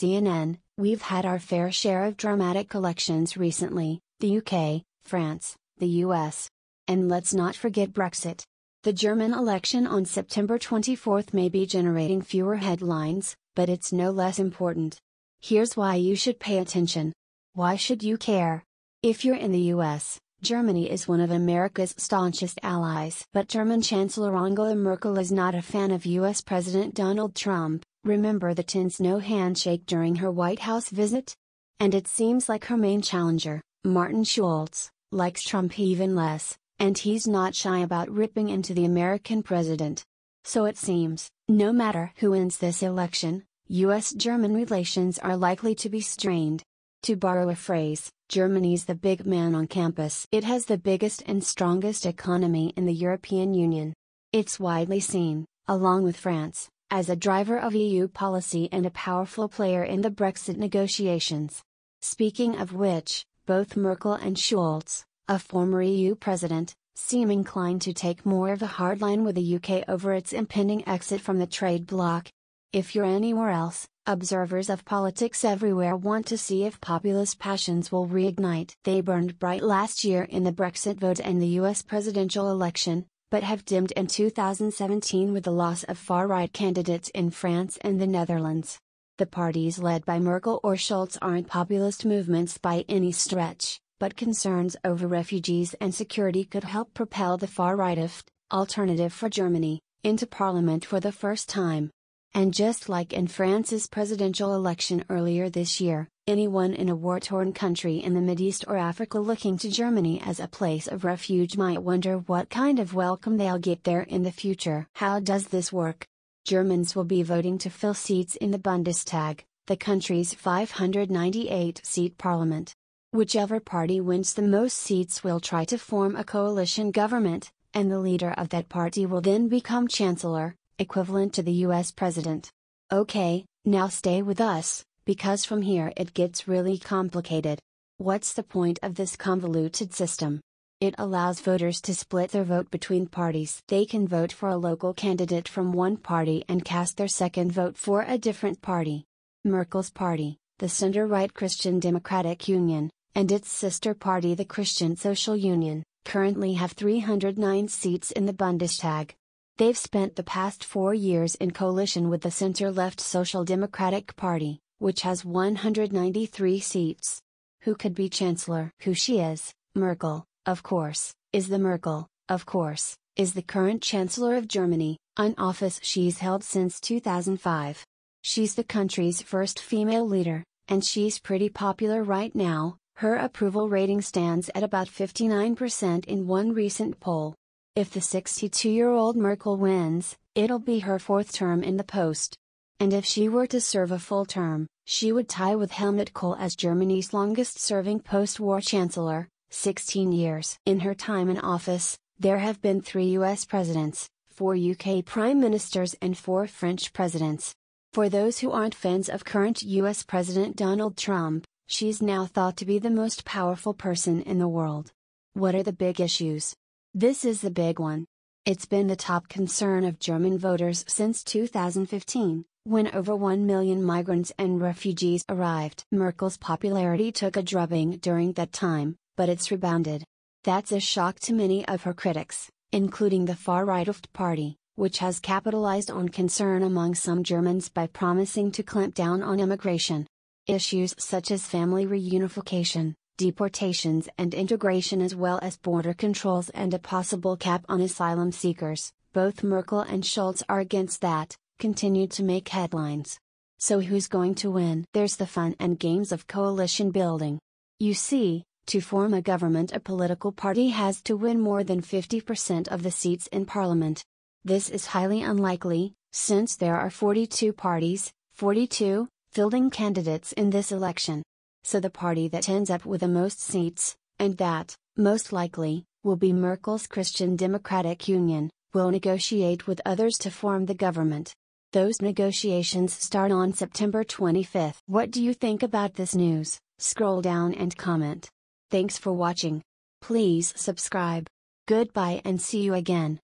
CNN, we've had our fair share of dramatic elections recently, the UK, France, the US. And let's not forget Brexit. The German election on September 24 may be generating fewer headlines, but it's no less important. Here's why you should pay attention. Why should you care? If you're in the US, Germany is one of America's staunchest allies. But German Chancellor Angela Merkel is not a fan of US President Donald Trump. Remember the tense no handshake during her White House visit? And it seems like her main challenger, Martin Schulz, likes Trump even less, and he's not shy about ripping into the American president. So it seems, no matter who wins this election, US-German relations are likely to be strained. To borrow a phrase, Germany's the big man on campus. It has the biggest and strongest economy in the European Union. It's widely seen, along with France, as a driver of EU policy and a powerful player in the Brexit negotiations. Speaking of which, both Merkel and Schulz, a former EU president, seem inclined to take more of a hard line with the UK over its impending exit from the trade bloc. If you're anywhere else, observers of politics everywhere want to see if populist passions will reignite. They burned bright last year in the Brexit vote and the US presidential election, but have dimmed in 2017 with the loss of far-right candidates in France and the Netherlands. The parties led by Merkel or Schulz aren't populist movements by any stretch, but concerns over refugees and security could help propel the far-rightist, Alternative for Germany, into parliament for the first time. And just like in France's presidential election earlier this year, anyone in a war-torn country in the Mideast or Africa looking to Germany as a place of refuge might wonder what kind of welcome they'll get there in the future. How does this work? Germans will be voting to fill seats in the Bundestag, the country's 598-seat parliament. Whichever party wins the most seats will try to form a coalition government, and the leader of that party will then become chancellor, equivalent to the US president. Okay, now stay with us, because from here it gets really complicated. What's the point of this convoluted system? It allows voters to split their vote between parties. They can vote for a local candidate from one party and cast their second vote for a different party. Merkel's party, the center-right Christian Democratic Union, and its sister party the Christian Social Union, currently have 309 seats in the Bundestag. They've spent the past 4 years in coalition with the center-left Social Democratic Party, which has 193 seats. Who could be chancellor? Who she is? Merkel, of course, is the Merkel, of course, is the current Chancellor of Germany, an office she's held since 2005. She's the country's first female leader, and she's pretty popular right now. Her approval rating stands at about 59% in one recent poll. If the 62-year-old Merkel wins, it'll be her fourth term in the post. And if she were to serve a full term, she would tie with Helmut Kohl as Germany's longest-serving post-war chancellor, 16 years. In her time in office, there have been 3 US presidents, 4 UK prime ministers and 4 French presidents. For those who aren't fans of current US President Donald Trump, she's now thought to be the most powerful person in the world. What are the big issues? This is the big one. It's been the top concern of German voters since 2015, when over 1 million migrants and refugees arrived. Merkel's popularity took a drubbing during that time, but it's rebounded. That's a shock to many of her critics, including the far-rightist party, which has capitalized on concern among some Germans by promising to clamp down on immigration. Issues such as family reunification, deportations and integration, as well as border controls and a possible cap on asylum seekers, both Merkel and Schulz are against that, continue to make headlines. So who's going to win? There's the fun and games of coalition building. You see, to form a government, a political party has to win more than 50% of the seats in parliament. This is highly unlikely, since there are 42 parties, 42, fielding candidates in this election. So the party that ends up with the most seats, and that, most likely, will be Merkel's Christian Democratic Union, will negotiate with others to form the government. Those negotiations start on September 25. What do you think about this news? Scroll down and comment. Thanks for watching. Please subscribe. Goodbye and see you again.